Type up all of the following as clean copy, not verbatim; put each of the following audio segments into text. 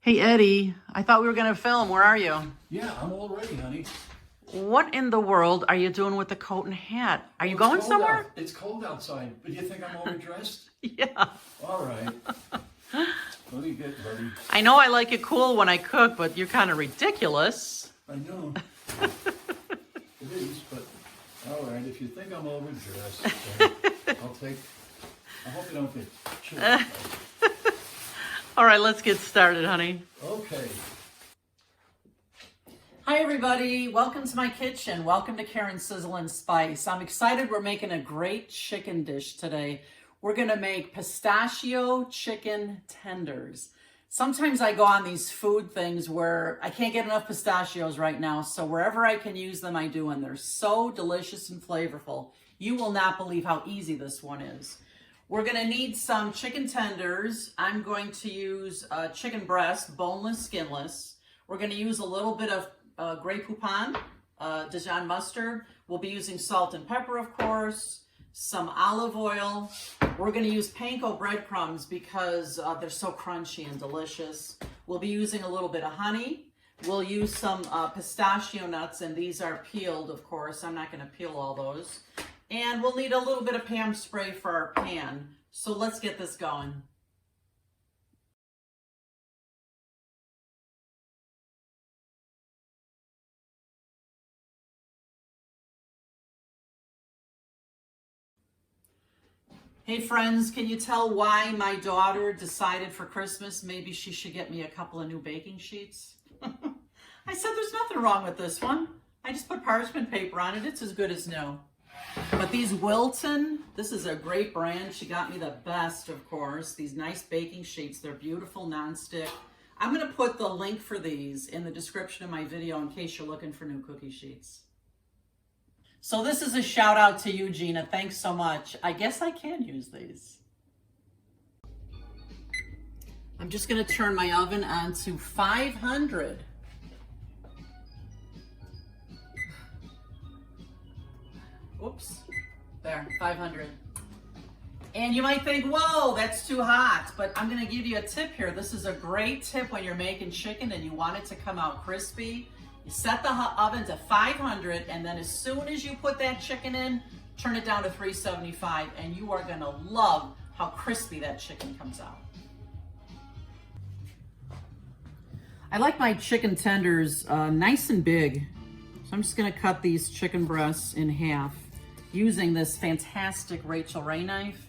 Hey, Eddie, I thought we were going to film. Where are you? Yeah, I'm all ready, honey. What in the world are you doing with the coat and hat? Are you It's going cold somewhere? It's cold outside, but you think I'm overdressed? Yeah. All right. Let me get ready. I know I like it cool when I cook, but you're kind of ridiculous. I know. It is, but all right. If you think I'm overdressed, I hope you don't get chilly. All right, let's get started, honey. Okay. Hi, everybody. Welcome to my kitchen. Welcome to Karen's Sizzle and Spice. I'm excited. We're making a great chicken dish today. We're going to make pistachio chicken tenders. Sometimes I go on these food things where I can't get enough pistachios right now, so wherever I can use them, I do, and they're so delicious and flavorful. You will not believe how easy this one is. We're going to need some chicken tenders. I'm going to use chicken breast, boneless, skinless. We're going to use a little bit of Grey Poupon, Dijon mustard. We'll be using salt and pepper, of course, some olive oil. We're going to use panko breadcrumbs because they're so crunchy and delicious. We'll be using a little bit of honey. We'll use some pistachio nuts, and these are peeled, of course. I'm not going to peel all those. And we'll need a little bit of Pam spray for our pan. So let's get this going. Hey friends, can you tell why my daughter decided for Christmas maybe she should get me a couple of new baking sheets? I said there's nothing wrong with this one. I just put parchment paper on it. It's as good as new. But these Wilton, this is a great brand. She got me the best, of course. These nice baking sheets. They're beautiful, nonstick. I'm going to put the link for these in the description of my video in case you're looking for new cookie sheets. So this is a shout out to you, Gina. Thanks so much. I guess I can use these. I'm just going to turn my oven on to 500. Oops, there, 500. And you might think, whoa, that's too hot, but I'm gonna give you a tip here. This is a great tip when you're making chicken and you want it to come out crispy. You set the oven to 500, and then as soon as you put that chicken in, turn it down to 375, and you are gonna love how crispy that chicken comes out. I like my chicken tenders nice and big, so I'm just gonna cut these chicken breasts in half using this fantastic Rachel Ray knife.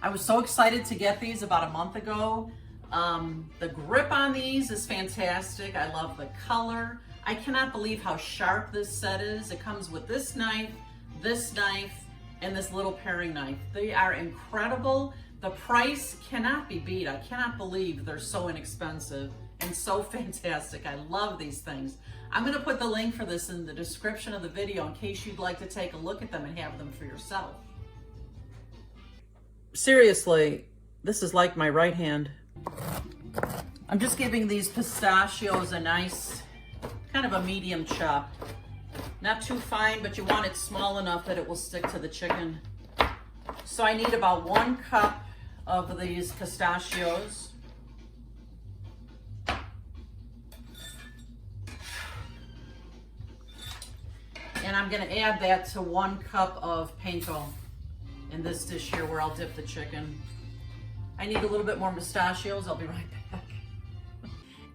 I was so excited to get these about a month ago. The grip on these is fantastic. I love the color. I cannot believe how sharp this set is. It comes with this knife, and this little paring knife. They are incredible. The price cannot be beat. I cannot believe they're so inexpensive and so fantastic. I love these things. I'm going to put the link for this in the description of the video in case you'd like to take a look at them and have them for yourself. Seriously, this is like my right hand. I'm just giving these pistachios a nice, kind of a medium chop. Not too fine, but you want it small enough that it will stick to the chicken. So I need about 1 cup of these pistachios. And I'm going to add that to 1 cup of panko in this dish here where I'll dip the chicken. I need a little bit more pistachios. I'll be right back.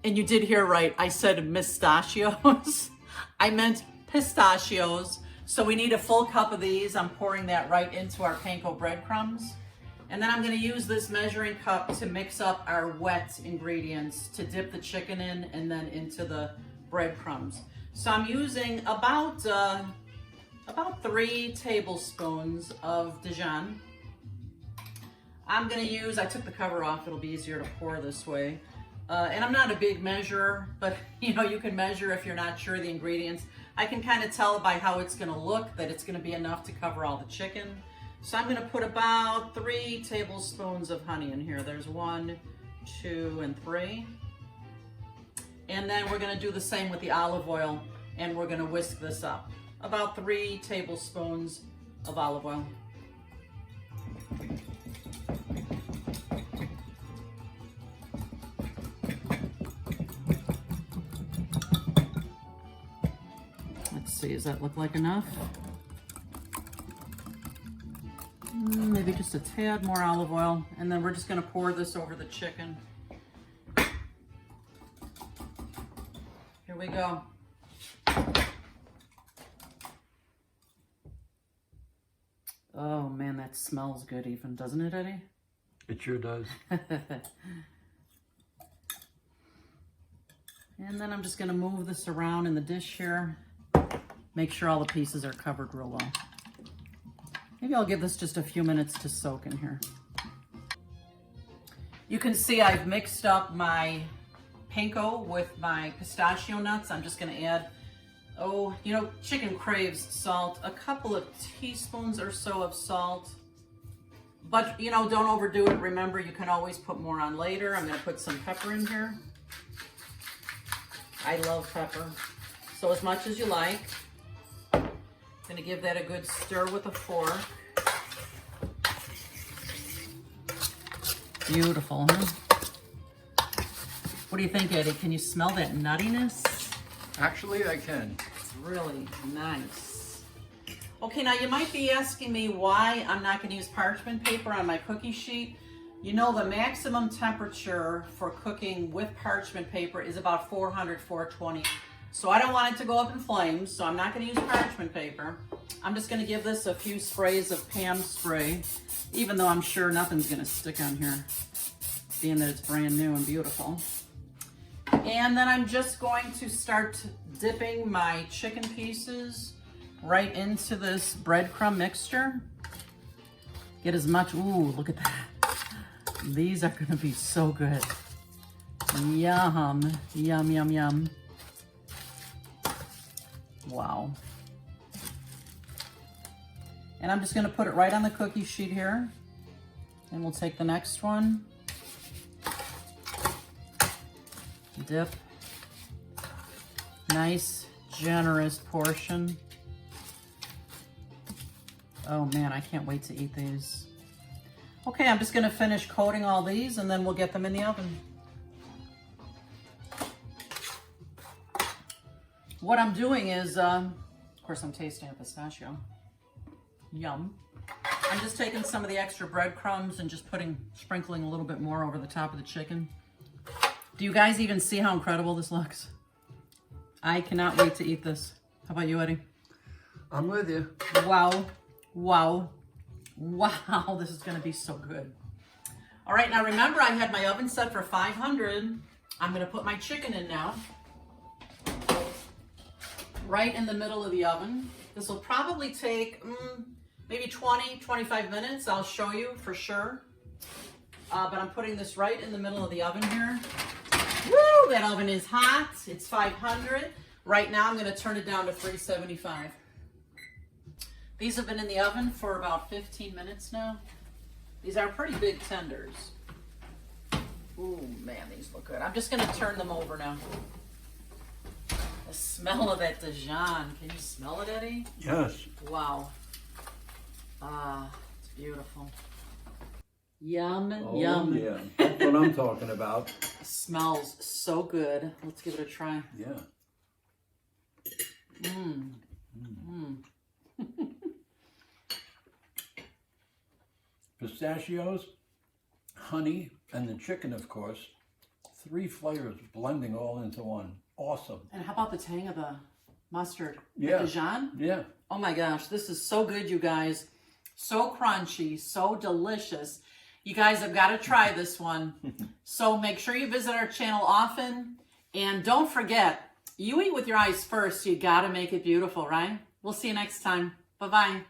And you did hear right. I said pistachios. I meant pistachios. So we need a full cup of these. I'm pouring that right into our panko breadcrumbs. And then I'm going to use this measuring cup to mix up our wet ingredients to dip the chicken in and then into the breadcrumbs. So I'm using about 3 tablespoons of Dijon. I'm gonna use, I took the cover off, it'll be easier to pour this way. And I'm not a big measurer, but you know, you can measure if you're not sure of the ingredients. I can kind of tell by how it's gonna look that it's gonna be enough to cover all the chicken. So I'm gonna put about 3 tablespoons of honey in here. There's 1, 2, and 3. And then we're gonna do the same with the olive oil, and we're gonna whisk this up. About 3 tablespoons of olive oil. see, does that look like enough? Maybe just a tad more olive oil, and then we're just gonna pour this over the chicken. Here we go. Oh man, that smells good even, doesn't it, Eddie? It sure does. And then I'm just gonna move this around in the dish here. Make sure all the pieces are covered real well. Maybe I'll give this just a few minutes to soak in here. You can see I've mixed up my panko with my pistachio nuts. I'm just gonna add, oh, you know, chicken craves salt, a couple of teaspoons or so of salt. But, you know, don't overdo it. Remember, you can always put more on later. I'm gonna put some pepper in here. I love pepper, so as much as you like. Gonna give that a good stir with a fork. Beautiful, huh? What do you think, Eddie? Can you smell that nuttiness? Actually, I can. It's really nice. Okay, now you might be asking me why I'm not gonna use parchment paper on my cookie sheet. You know, the maximum temperature for cooking with parchment paper is about 400, 420. So I don't want it to go up in flames, so I'm not gonna use parchment paper. I'm just gonna give this a few sprays of Pam spray, even though I'm sure nothing's gonna stick on here, being that it's brand new and beautiful. And then I'm just going to start dipping my chicken pieces right into this breadcrumb mixture. Get as much, ooh, look at that. These are gonna be so good. Yum, yum, yum, yum. Wow. And I'm just gonna put it right on the cookie sheet here. And we'll take the next one. Dip. Nice, generous portion. Oh man, I can't wait to eat these. Okay, I'm just gonna finish coating all these and then we'll get them in the oven. What I'm doing is, of course I'm tasting a pistachio. Yum. I'm just taking some of the extra breadcrumbs and just sprinkling a little bit more over the top of the chicken. Do you guys even see how incredible this looks? I cannot wait to eat this. How about you, Eddie? I'm with you. Wow, wow, wow, this is gonna be so good. All right, now remember I had my oven set for 500. I'm gonna put my chicken in now. Right in the middle of the oven. This will probably take maybe 20, 25 minutes. I'll show you for sure. But I'm putting this right in the middle of the oven here. Woo, that oven is hot. It's 500. Right now I'm gonna turn it down to 375. These have been in the oven for about 15 minutes now. These are pretty big tenders. Ooh, man, these look good. I'm just gonna turn them over now. The smell of that Dijon. Can you smell it, Eddie? Yes. Wow. Ah, it's beautiful. Yum, Oh, yum. yeah. That's what I'm talking about. It smells so good. Let's give it a try. Yeah. Pistachios, honey, and the chicken, of course. 3 flavors blending all into one. Awesome. And how about the tang of the mustard? Yeah. The Dijon? Yeah. Oh my gosh, this is so good, you guys. So crunchy, so delicious. You guys have got to try this one. So make sure you visit our channel often. And don't forget, you eat with your eyes first. You got to make it beautiful, right? We'll see you next time. Bye-bye.